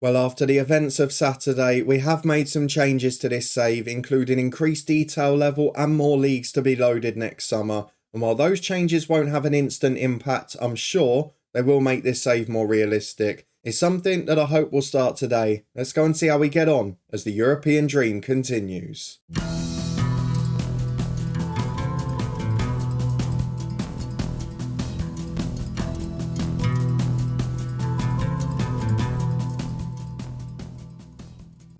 Well, after the events of Saturday, we have made some changes to this save, including increased detail level and more leagues to be loaded next summer. And while those changes won't have an instant impact, I'm sure they will make this save more realistic. It's something that I hope will start today. Let's go and see how we get on as the European dream continues.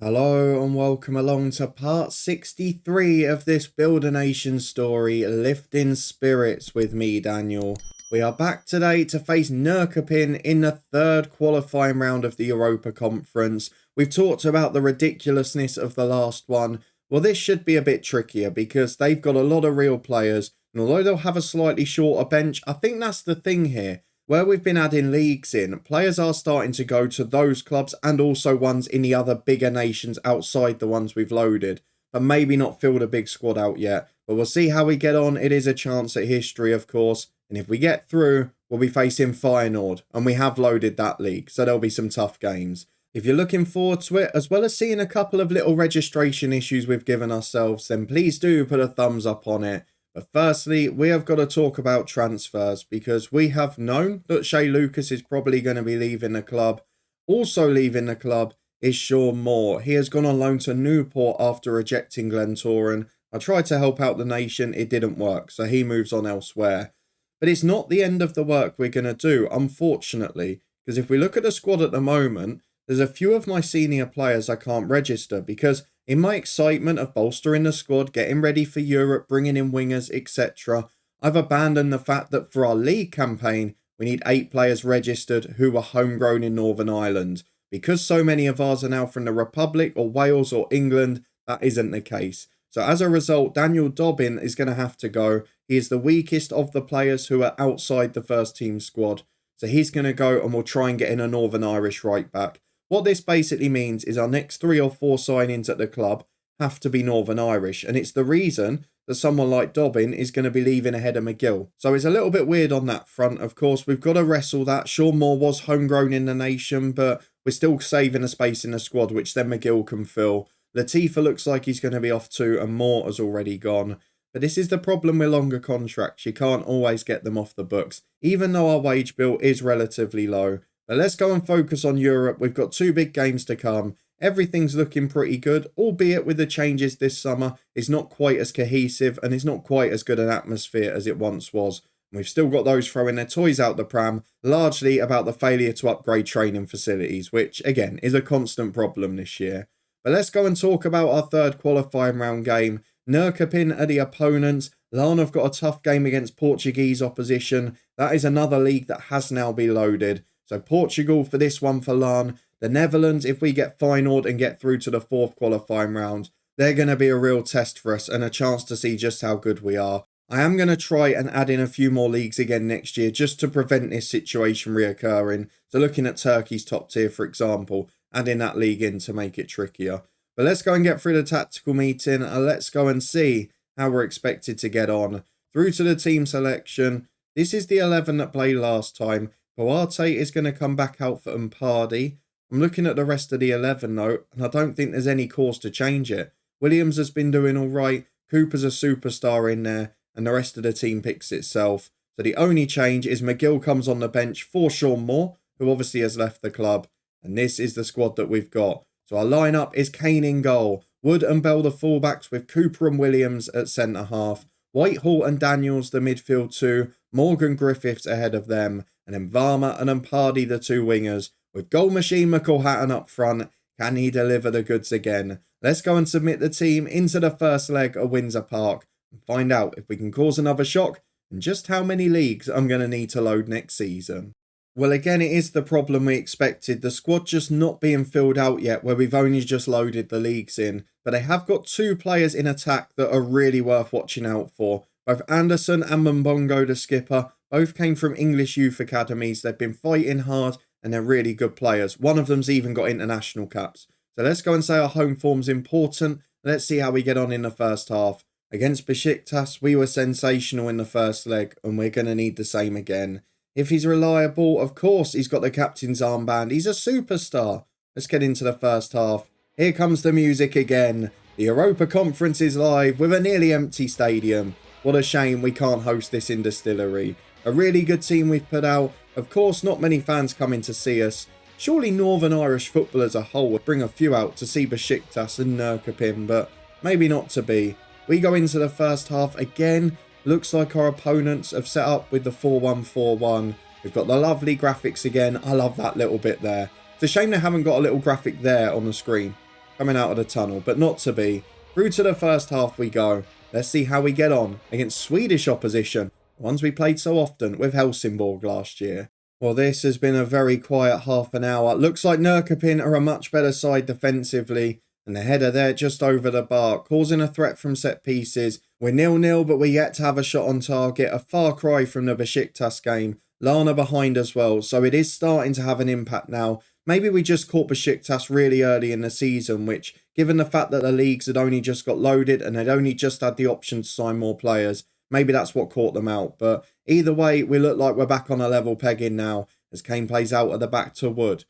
Hello and welcome along to part 63 of this Build a Nation story, Lifting Spirits with me, Daniel. We are back today to face Norrkoping in the third qualifying round of the Europa Conference. We've talked about the ridiculousness of the last one. Well, this should be a bit trickier because they've got a lot of real players, and although they'll have a slightly shorter bench, I think that's the thing here. Where we've been adding leagues in, players are starting to go to those clubs and also ones in the other bigger nations outside the ones we've loaded, but maybe not filled a big squad out yet. But we'll see how we get on. It is a chance at history, of course. And if we get through, we'll be facing Feyenoord, and we have loaded that league, so there'll be some tough games. If you're looking forward to it, as well as seeing a couple of little registration issues we've given ourselves, then please do put a thumbs up on it. But firstly, we have got to talk about transfers because we have known that Shea Lucas is probably going to be leaving the club. Also leaving the club is Sean Moore. He has gone on loan to Newport after rejecting Glentoran. I tried to help out the nation, it didn't work, so he moves on elsewhere. But it's not the end of the work we're going to do, unfortunately, because if we look at the squad at the moment, there's a few of my senior players I can't register because in my excitement of bolstering the squad, getting ready for Europe, bringing in wingers, etc., I've abandoned the fact that for our league campaign, we need 8 players registered who were homegrown in Northern Ireland. Because so many of ours are now from the Republic or Wales or England, that isn't the case. So as a result, Daniel Dobbin is going to have to go. He is the weakest of the players who are outside the first team squad. So he's going to go and we'll try and get in a Northern Irish right back. What this basically means is our next 3 or 4 signings at the club have to be Northern Irish. And it's the reason that someone like Dobbin is going to be leaving ahead of McGill. So it's a little bit weird on that front. Of course, we've got to wrestle that. Sean Moore was homegrown in the nation, but we're still saving a space in the squad, which then McGill can fill. Latifa looks like he's going to be off too, and Moore has already gone. But this is the problem with longer contracts. You can't always get them off the books, even though our wage bill is relatively low. But let's go and focus on Europe. We've got 2 big games to come. Everything's looking pretty good, albeit with the changes this summer, it's not quite as cohesive and it's not quite as good an atmosphere as it once was. And we've still got those throwing their toys out the pram, largely about the failure to upgrade training facilities, which, again, is a constant problem this year. But let's go and talk about our third qualifying round game. Norrkoping are the opponents. Larne have got a tough game against Portuguese opposition. That is another league that has now been loaded. So Portugal for this one for Larne. The Netherlands, if we get Feyenoord and get through to the 4th qualifying round, they're going to be a real test for us and a chance to see just how good we are. I am going to try and add in a few more leagues again next year just to prevent this situation reoccurring. So looking at Turkey's top tier, for example, adding that league in to make it trickier. But let's go and get through the tactical meeting and let's go and see how we're expected to get on. Through to the team selection. This is the 11 that played last time. Boate is going to come back out for Umpardi. I'm looking at the rest of the 11 though, and I don't think there's any cause to change it. Williams has been doing all right. Cooper's a superstar in there, and the rest of the team picks itself. So the only change is McGill comes on the bench for Sean Moore, who obviously has left the club. And this is the squad that we've got. So our lineup is Kane in goal. Wood and Bell the fullbacks with Cooper and Williams at centre half. Whitehall and Daniels the midfield 2. Morgan Griffiths ahead of them. And then Varma and Umpardi the 2 wingers. With goal machine McElhatton up front. Can he deliver the goods again? Let's go and submit the team into the first leg of Windsor Park. And find out if we can cause another shock. And just how many leagues I'm going to need to load next season. Well, again, it is the problem we expected. The squad just not being filled out yet, where we've only just loaded the leagues in. But they have got 2 players in attack that are really worth watching out for. Both Anderson and Mbongo, the skipper, both came from English youth academies. They've been fighting hard and they're really good players. One of them's even got international caps. So let's go and say our home form's important. Let's see how we get on in the first half. Against Besiktas, we were sensational in the first leg and we're going to need the same again. If he's reliable, of course, he's got the captain's armband. He's a superstar. Let's get into the first half. Here comes the music again. The Europa Conference is live with a nearly empty stadium. What a shame we can't host this in Distillery. A really good team we've put out. Of course, not many fans coming to see us. Surely Northern Irish football as a whole would bring a few out to see Besiktas and Norrkoping, but maybe not to be. We go into the first half again. Looks like our opponents have set up with the 4-1-4-1. We've got the lovely graphics again. I love that little bit there. It's a shame they haven't got a little graphic there on the screen coming out of the tunnel, but not to be. Through to the first half we go. Let's see how we get on against Swedish opposition, ones we played so often with Helsingborg last year. Well, this has been a very quiet half an hour. Looks like Norrkoping are a much better side defensively. And the header there just over the bar, causing a threat from set pieces. We're 0-0, but we're yet to have a shot on target. A far cry from the Besiktas game. Lana behind as well, so it is starting to have an impact now. Maybe we just caught Besiktas really early in the season, which, given the fact that the leagues had only just got loaded and they'd only just had the option to sign more players, maybe that's what caught them out. But either way, we look like we're back on a level pegging now as Kane plays out at the back to Wood.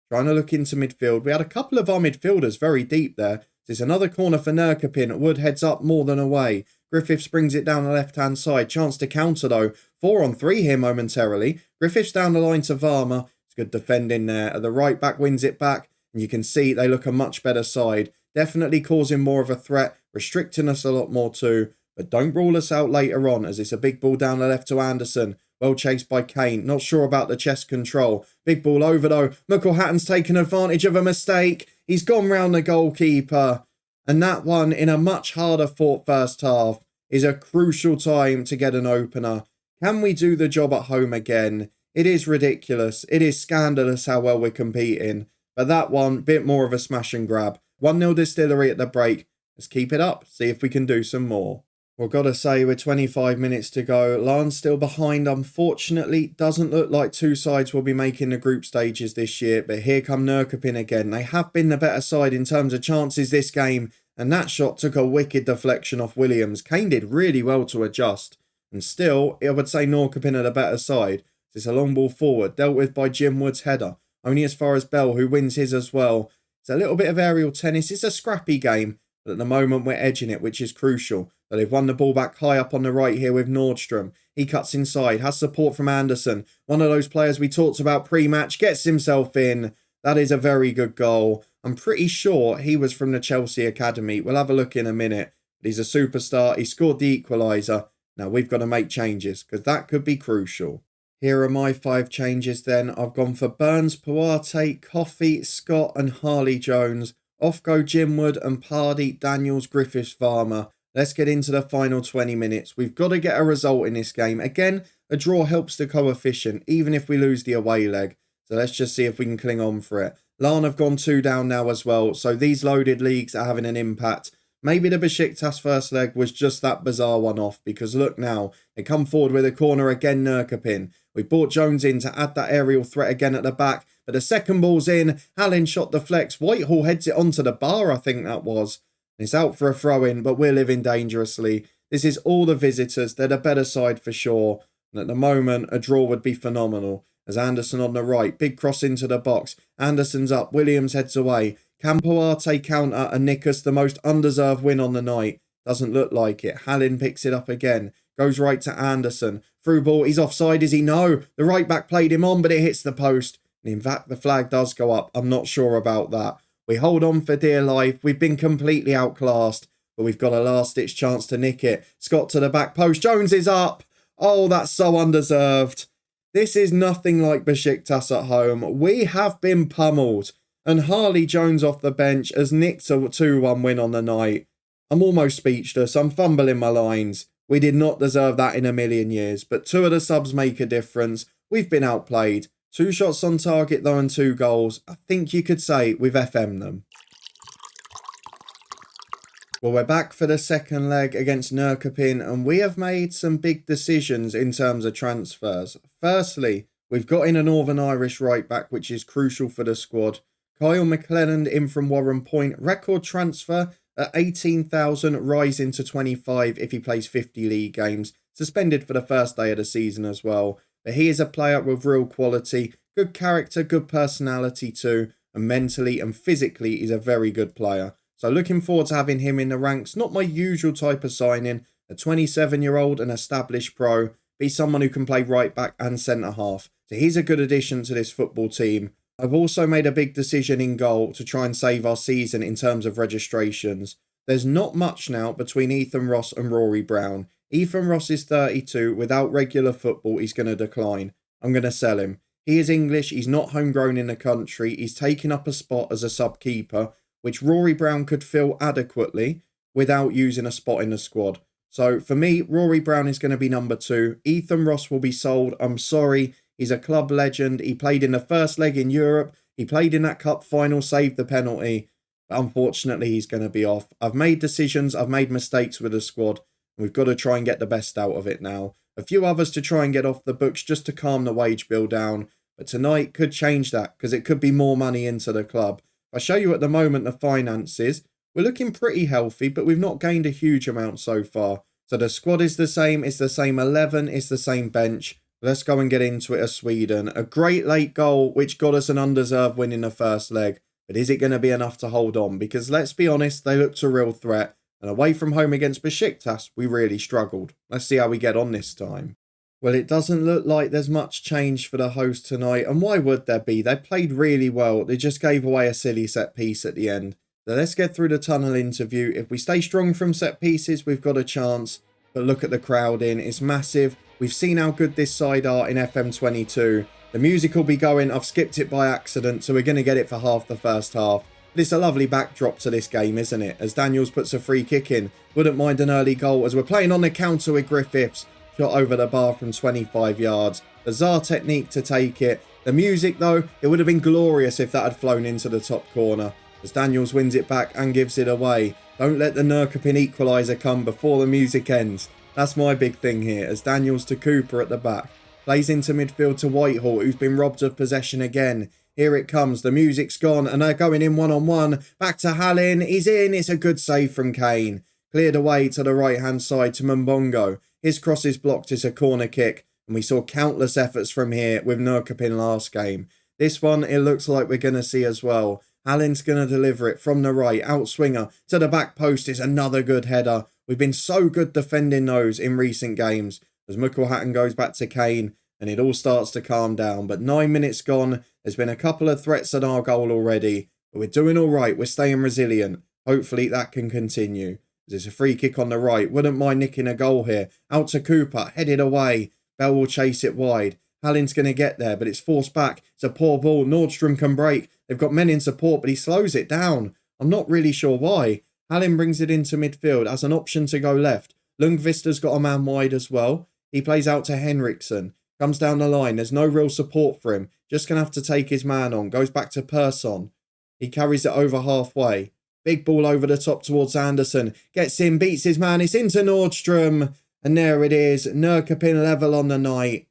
Trying to look into midfield. We had a couple of our midfielders very deep there. There's another corner for Norrkoping. Wood heads up more than away. Griffiths brings it down the left-hand side. Chance to counter though. 4-on-3 here momentarily. Griffiths down the line to Varma. It's good defending there. The right back wins it back. And you can see they look a much better side. Definitely causing more of a threat. Restricting us a lot more too. But don't rule us out later on as it's a big ball down the left to Anderson. Well chased by Kane. Not sure about the chest control. Big ball over though. McElhatton's taken advantage of a mistake. He's gone round the goalkeeper. And that one, in a much harder fought first half, is a crucial time to get an opener. Can we do the job at home again? It is ridiculous. It is scandalous how well we're competing. But that one, bit more of a smash and grab. 1-0 Distillery at the break. Let's keep it up. See if we can do some more. Well, gotta say, with 25 minutes to go, Larne's still behind, unfortunately. Doesn't look like two sides will be making the group stages this year, but here come Norrkoping again. They have been the better side in terms of chances this game, and that shot took a wicked deflection off Williams. Kane did really well to adjust, and still, I would say Norrkoping are the better side. It's a long ball forward, dealt with by Jim Wood's header, only as far as Bell, who wins his as well. It's a little bit of aerial tennis. It's a scrappy game, but at the moment we're edging it, which is crucial. But they've won the ball back high up on the right here with Nordstrom. He cuts inside, has support from Anderson. One of those players we talked about pre-match, gets himself in. That is a very good goal. I'm pretty sure he was from the Chelsea Academy. We'll have a look in a minute. But he's a superstar. He scored the equaliser. Now we've got to make changes because that could be crucial. Here are my 5 changes then. I've gone for Burns, Puarte, Coffey, Scott and Harley Jones. Off go Jimwood and Pardy, Daniels, Griffiths, Varma. Let's get into the final 20 minutes. We've got to get a result in this game. Again, a draw helps the coefficient, even if we lose the away leg. So let's just see if we can cling on for it. Larne have gone 2 down now as well. So these loaded leagues are having an impact. Maybe the Besiktas first leg was just that bizarre one off. Because look now, they come forward with a corner again, Norrkoping. We brought Jones in to add that aerial threat again at the back. But the second ball's in. Hallin shot deflects. Whitehall heads it onto the bar, I think that was. It's out for a throw-in, but we're living dangerously. This is all the visitors. They're the better side for sure. And at the moment, a draw would be phenomenal. As Anderson on the right, big cross into the box. Anderson's up, Williams heads away. Can Puarte counter and nick us the most undeserved win on the night? Doesn't look like it. Hallin picks it up again. Goes right to Anderson. Through ball, he's offside, is he? No. The right back played him on, but it hits the post. And in fact, the flag does go up. I'm not sure about that. We hold on for dear life. We've been completely outclassed, but we've got a last-ditch chance to nick it. Scott to the back post. Jones is up. Oh, that's so undeserved. This is nothing like Besiktas at home. We have been pummeled. And Harley Jones off the bench has nicked a 2-1 win on the night. I'm almost speechless. I'm fumbling my lines. We did not deserve that in a million years, but 2 of the subs make a difference. We've been outplayed. 2 shots on target though and 2 goals. I think you could say we've FM'd them. Well, we're back for the second leg against Norrkoping and we have made some big decisions in terms of transfers. Firstly, we've got in a Northern Irish right back, which is crucial for the squad. Kyle McLennan in from Warren Point. Record transfer at 18,000, rising to 25 if he plays 50 league games. Suspended for the first day of the season as well. But he is a player with real quality, good character, good personality too. and mentally and physically he's a very good player. So looking forward to having him in the ranks. Not my usual type of signing. A 27-year-old, an established pro, be someone who can play right back and centre half. So he's a good addition to this football team. I've also made a big decision in goal to try and save our season in terms of registrations. There's not much now between Ethan Ross and Rory Brown. Ethan Ross is 32. Without regular football, he's going to decline. I'm going to sell him. He is English. He's not homegrown in the country. He's taking up a spot as a sub-keeper, which Rory Brown could fill adequately without using a spot in the squad. So for me, Rory Brown is going to be number 2. Ethan Ross will be sold. I'm sorry. He's a club legend. He played in the first leg in Europe. He played in that cup final, saved the penalty. But unfortunately, he's going to be off. I've made decisions. I've made mistakes with the squad. We've got to try and get the best out of it now. A few others to try and get off the books just to calm the wage bill down. But tonight could change that because it could be more money into the club. If I show you at the moment the finances, we're looking pretty healthy, but we've not gained a huge amount so far. So the squad is the same. It's the same 11. It's the same bench. Let's go and get into it as Sweden. A great late goal, which got us an undeserved win in the first leg. But is it going to be enough to hold on? Because let's be honest, they looked a real threat. And away from home against Besiktas, we really struggled. Let's see how we get on this time. Well, it doesn't look like there's much change for the host tonight. And why would there be? They played really well. They just gave away a silly set piece at the end. So let's get through the tunnel interview. If we stay strong from set pieces, we've got a chance. But look at the crowd in. It's massive. We've seen how good this side are in FM22. The music will be going. I've skipped it by accident, so we're going to get it for half the first half. But it's a lovely backdrop to this game, isn't it? As Daniels puts a free kick in. Wouldn't mind an early goal as we're playing on the counter with Griffiths. Shot over the bar from 25 yards. Bizarre technique to take it. The music, though, it would have been glorious if that had flown into the top corner. As Daniels wins it back and gives it away. Don't let the Norrkoping equaliser come before the music ends. That's my big thing here, as Daniels to Cooper at the back. Plays into midfield to Whitehall, who's been robbed of possession again. Here it comes, the music's gone, and they're going in one-on-one. Back to Hallin, he's in, it's a good save from Kane. Cleared away to the right-hand side to Mbongo. His cross is blocked, it's a corner kick. And we saw countless efforts from here with Norrkoping last game. This one, it looks like we're going to see as well. Hallin's going to deliver it from the right, outswinger to the back post is another good header. We've been so good defending those in recent games. As Mukkelhattan goes back to Kane and it all starts to calm down. But 9 minutes gone, there's been a couple of threats at our goal already. But we're doing all right, we're staying resilient. Hopefully that can continue. There's a free kick on the right, wouldn't mind nicking a goal here. Out to Cooper, headed away. Bell will chase it wide. Hallin's going to get there, but it's forced back. It's a poor ball. Nordstrom can break. They've got men in support, but he slows it down. I'm not really sure why. Hallin brings it into midfield as an option to go left. Lundqvist's got a man wide as well. He plays out to Henriksson. Comes down the line. There's no real support for him. Just going to have to take his man on. Goes back to Persson. He carries it over halfway. Big ball over the top towards Anderson. Gets in, beats his man. It's into Nordstrom. And there it is. Norrkoping level on the night.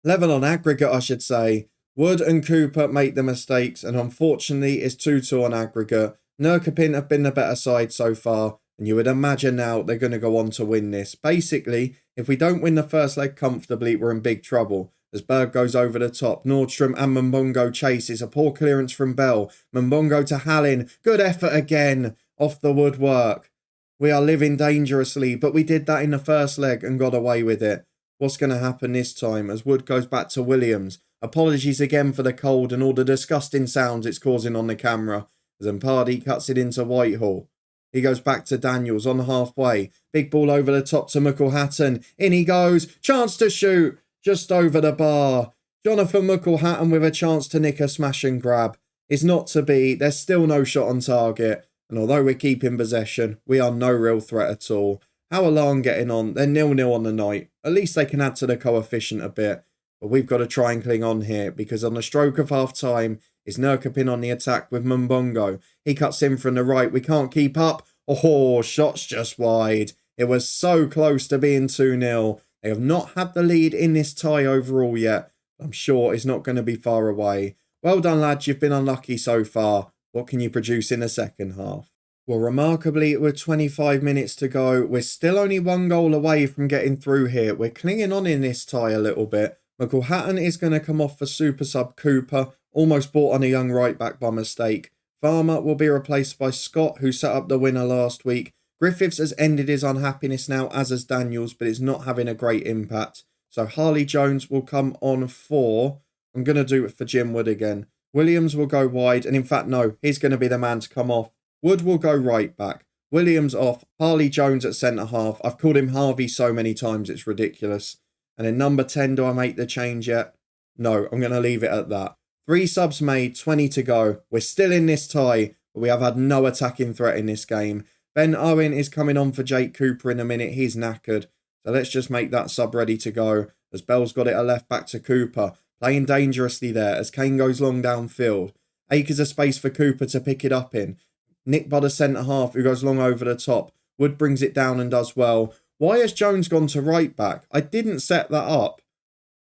Level on aggregate, I should say. Wood and Cooper make the mistakes, and unfortunately it's 2-2 on aggregate. Norrkoping have been the better side so far, and you would imagine now they're going to go on to win this. Basically, if we don't win the first leg comfortably, we're in big trouble. As Berg goes over the top, Nordstrom and Mbongo chases. A poor clearance from Bell. Mbongo to Hallin. Good effort again. Off the woodwork. We are living dangerously, but we did that in the first leg and got away with it. What's going to happen this time as Wood goes back to Williams? Apologies again for the cold and all the disgusting sounds it's causing on the camera. As Mpardi cuts it into Whitehall. He goes back to Daniels on halfway. Big ball over the top to Mukkelhattan. In he goes. Chance to shoot. Just over the bar. Jonathan Mukkelhattan with a chance to nick a smash and grab. It's not to be. There's still no shot on target. And although we're keeping possession, we are no real threat at all. How are Larne getting on? They're 0-0 on the night. At least they can add to the coefficient a bit. But we've got to try and cling on here because on the stroke of half time is Norrkoping on the attack with Mbongo. He cuts in from the right. We can't keep up. Oh, shots just wide. It was so close to being 2-0. They have not had the lead in this tie overall yet. I'm sure it's not going to be far away. Well done, lads. You've been unlucky so far. What can you produce in the second half? Well, remarkably, with 25 minutes to go, we're still only 1 goal away from getting through here. We're clinging on in this tie a little bit. Mukkelhattan is going to come off for super sub Cooper. Almost bought on a young right back by mistake. Farmer will be replaced by Scott, who set up the winner last week. Griffiths has ended his unhappiness now, as has Daniels, but it's not having a great impact. So Harley Jones will come on for... I'm going to do it for Jim Wood again. Williams will go wide, and in fact, no, he's going to be the man to come off. Wood will go right back. Williams off. Harley Jones at centre-half. I've called him Harvey so many times, it's ridiculous. And in number 10, do I make the change yet? No, I'm going to leave it at that. 3 subs made, 20 to go. We're still in this tie, but we have had no attacking threat in this game. Ben Owen is coming on for Jake Cooper in a minute. He's knackered. So let's just make that sub ready to go. As Bell's got it a left back to Cooper. Playing dangerously there as Kane goes long downfield. Acres of space for Cooper to pick it up in. Nick by the centre-half who goes long over the top. Wood brings it down and does well. Why has Jones gone to right back? I didn't set that up.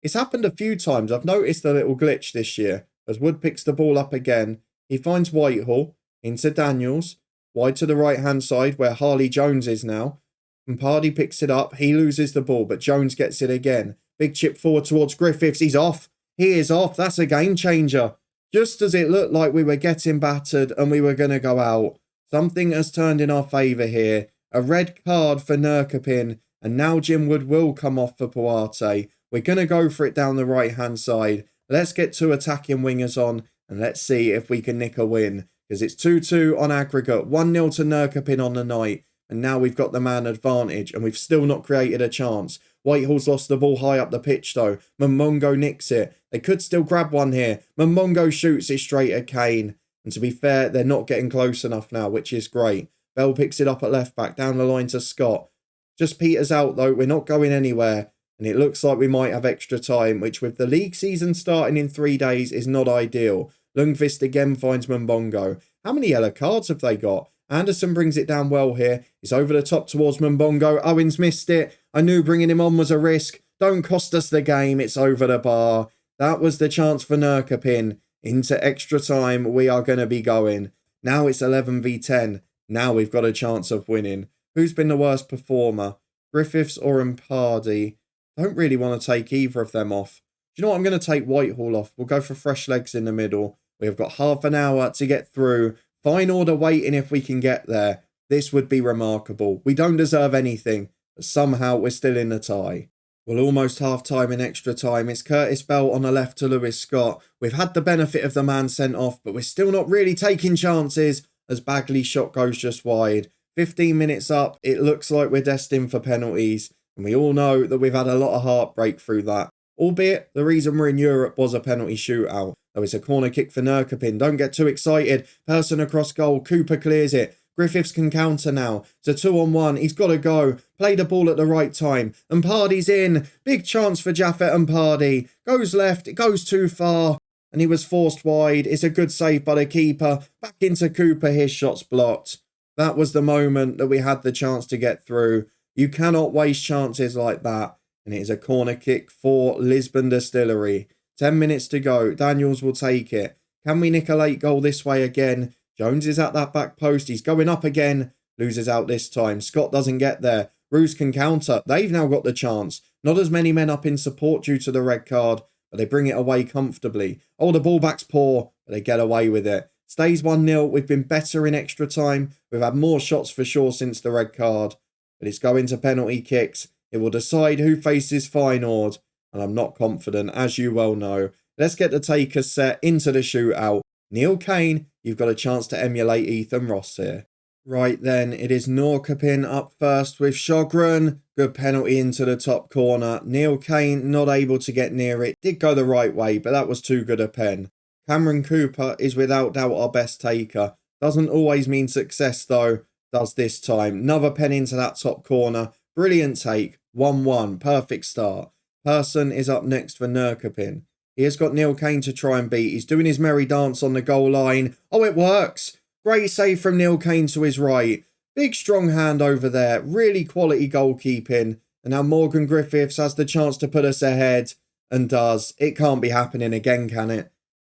It's happened a few times. I've noticed a little glitch this year. As Wood picks the ball up again. He finds Whitehall into Daniels. Wide to the right-hand side where Harley Jones is now. And Pardy picks it up. He loses the ball, but Jones gets it again. Big chip forward towards Griffiths. He's off. He is off. That's a game changer. Just as it looked like we were getting battered and we were going to go out, something has turned in our favour here. A red card for Norrkoping, and now Jim Wood will come off for Puarte. We're going to go for it down the right-hand side. Let's get 2 attacking wingers on, and let's see if we can nick a win. Because it's 2-2 on aggregate, 1-0 to Norrkoping on the night, and now we've got the man advantage, and we've still not created a chance. Whitehall's lost the ball high up the pitch though. Momongo nicks it. They could still grab one here. Momongo shoots it straight at Kane. And to be fair, they're not getting close enough now, which is great. Bell picks it up at left back, down the line to Scott. Just peters out though, we're not going anywhere. And it looks like we might have extra time, which with the league season starting in 3 days is not ideal. Lundqvist again finds Momongo. How many yellow cards have they got? Anderson brings it down well here. He's over the top towards Momongo. Owens missed it. I knew bringing him on was a risk. Don't cost us the game. It's over the bar. That was the chance for Norrkoping. Into extra time we are going to be going. Now it's 11v10. Now we've got a chance of winning. Who's been the worst performer? Griffiths or Pardy? I don't really want to take either of them off. Do you know what? I'm going to take Whitehall off. We'll go for fresh legs in the middle. We have got half an hour to get through. Fine order waiting if we can get there. This would be remarkable. We don't deserve anything, but somehow we're still in the tie. Well, almost half time in extra time. It's Curtis Bell on the left to Lewis Scott. We've had the benefit of the man sent off, but we're still not really taking chances as Bagley's shot goes just wide. 15 minutes up, it looks like we're destined for penalties, and we all know that we've had a lot of heartbreak through that. Albeit, the reason we're in Europe was a penalty shootout. Though it's a corner kick for Norrkoping. Don't get too excited. Person across goal. Cooper clears it. Griffiths can counter now. It's a 2-on-1. He's got to go. Play the ball at the right time. And Pardy's in. Big chance for Jaffet and Pardy. Goes left. It goes too far. And he was forced wide. It's a good save by the keeper. Back into Cooper. His shot's blocked. That was the moment that we had the chance to get through. You cannot waste chances like that. And it is a corner kick for Lisburn Distillery. 10 minutes to go. Daniels will take it. Can we nick a late goal this way again? Jones is at that back post. He's going up again. Loses out this time. Scott doesn't get there. Roos can counter. They've now got the chance. Not as many men up in support due to the red card, but they bring it away comfortably. Oh, the ball back's poor, but they get away with it. Stays 1-0. We've been better in extra time. We've had more shots for sure since the red card. But it's going to penalty kicks. It will decide who faces Feyenoord. And I'm not confident, as you well know. Let's get the takers set into the shootout. Neil Kane, you've got a chance to emulate Ethan Ross here. Right then, it is Norrkoping up first with Sjogren. Good penalty into the top corner. Neil Kane not able to get near it. Did go the right way, but that was too good a pen. Cameron Cooper is without doubt our best taker. Doesn't always mean success though. Does this time. Another pen into that top corner. Brilliant take. 1-1. Perfect start. Person is up next for Norrkoping. He has got Neil Kane to try and beat. He's doing his merry dance on the goal line. Oh, it works. Great save from Neil Kane to his right. Big strong hand over there. Really quality goalkeeping. And now Morgan Griffiths has the chance to put us ahead. And does. It can't be happening again, can it?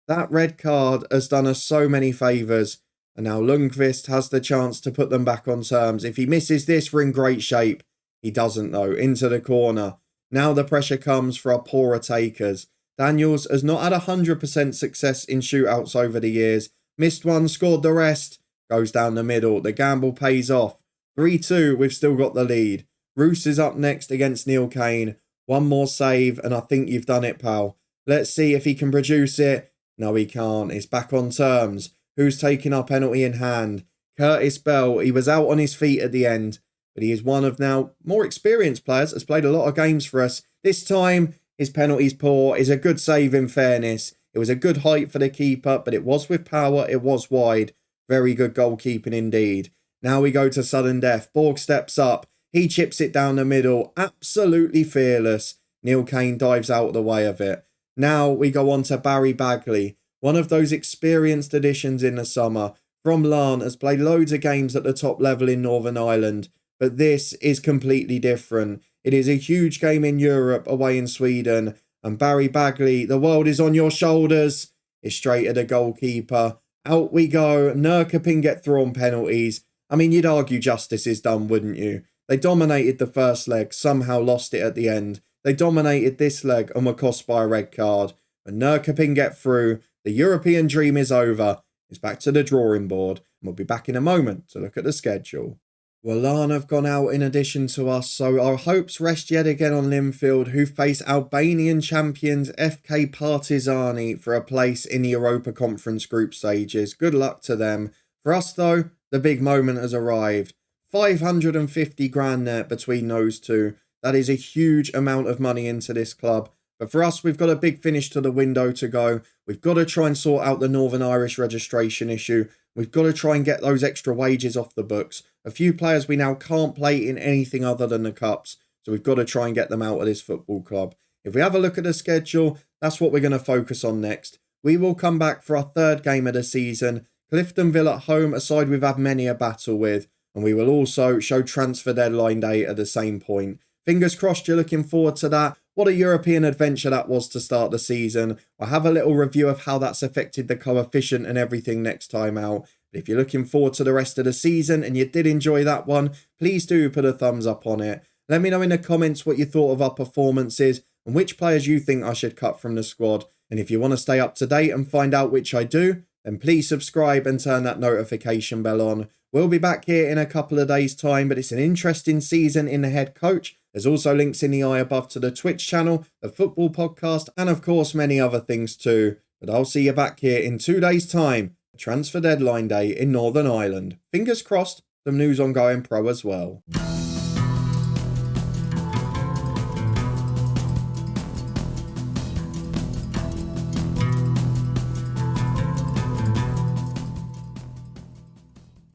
That red card has done us so many favours. And now Lundqvist has the chance to put them back on terms. If he misses this, we're in great shape. He doesn't though. Into the corner. Now the pressure comes for our poorer takers. Daniels has not had 100% success in shootouts over the years. Missed one, scored the rest. Goes down the middle. The gamble pays off. 3-2, we've still got the lead. Roos is up next against Neil Kane. One more save, and I think you've done it, pal. Let's see if he can produce it. No, he can't. It's back on terms. Who's taking our penalty in hand? Curtis Bell. He was out on his feet at the end, but he is one of now more experienced players. Has played a lot of games for us. This time, his penalty's poor. Is a good save in fairness. It was a good height for the keeper, but it was with power. It was wide. Very good goalkeeping indeed. Now we go to sudden death. Borg steps up. He chips it down the middle. Absolutely fearless. Neil Kane dives out of the way of it. Now we go on to Barry Bagley. One of those experienced additions in the summer. From Larne, has played loads of games at the top level in Northern Ireland. But this is completely different. It is a huge game in Europe away in Sweden. And Barry Bagley, the world is on your shoulders. It's straight at the goalkeeper. Out we go. Norrkoping get through on penalties. I mean, you'd argue justice is done, wouldn't you? They dominated the first leg, somehow lost it at the end. They dominated this leg and were cost by a red card. When Norrkoping get through, the European dream is over. It's back to the drawing board. And we'll be back in a moment to look at the schedule. Well, Larne have gone out in addition to us, so our hopes rest yet again on Linfield, who face Albanian champions FK Partizani for a place in the Europa Conference group stages. Good luck to them. For us, though, the big moment has arrived. 550 grand net between those two. That is a huge amount of money into this club. But for us, we've got a big finish to the window to go. We've got to try and sort out the Northern Irish registration issue. We've got to try and get those extra wages off the books. A few players we now can't play in anything other than the cups. So we've got to try and get them out of this football club. If we have a look at the schedule, that's what we're going to focus on next. We will come back for our third game of the season. Cliftonville at home, a side we've had many a battle with. And we will also show transfer deadline day at the same point. Fingers crossed you're looking forward to that. What a European adventure that was to start the season. I'll have a little review of how that's affected the coefficient and everything next time out. But if you're looking forward to the rest of the season and you did enjoy that one, please do put a thumbs up on it. Let me know in the comments what you thought of our performances and which players you think I should cut from the squad. And if you want to stay up to date and find out which I do, then please subscribe and turn that notification bell on. We'll be back here in a couple of days' time, but it's an interesting season in the head coach. There's also links in the eye above to the Twitch channel, the football podcast, and of course many other things too. But I'll see you back here in 2 days' time, transfer deadline day in Northern Ireland. Fingers crossed, some news on Going Pro as well.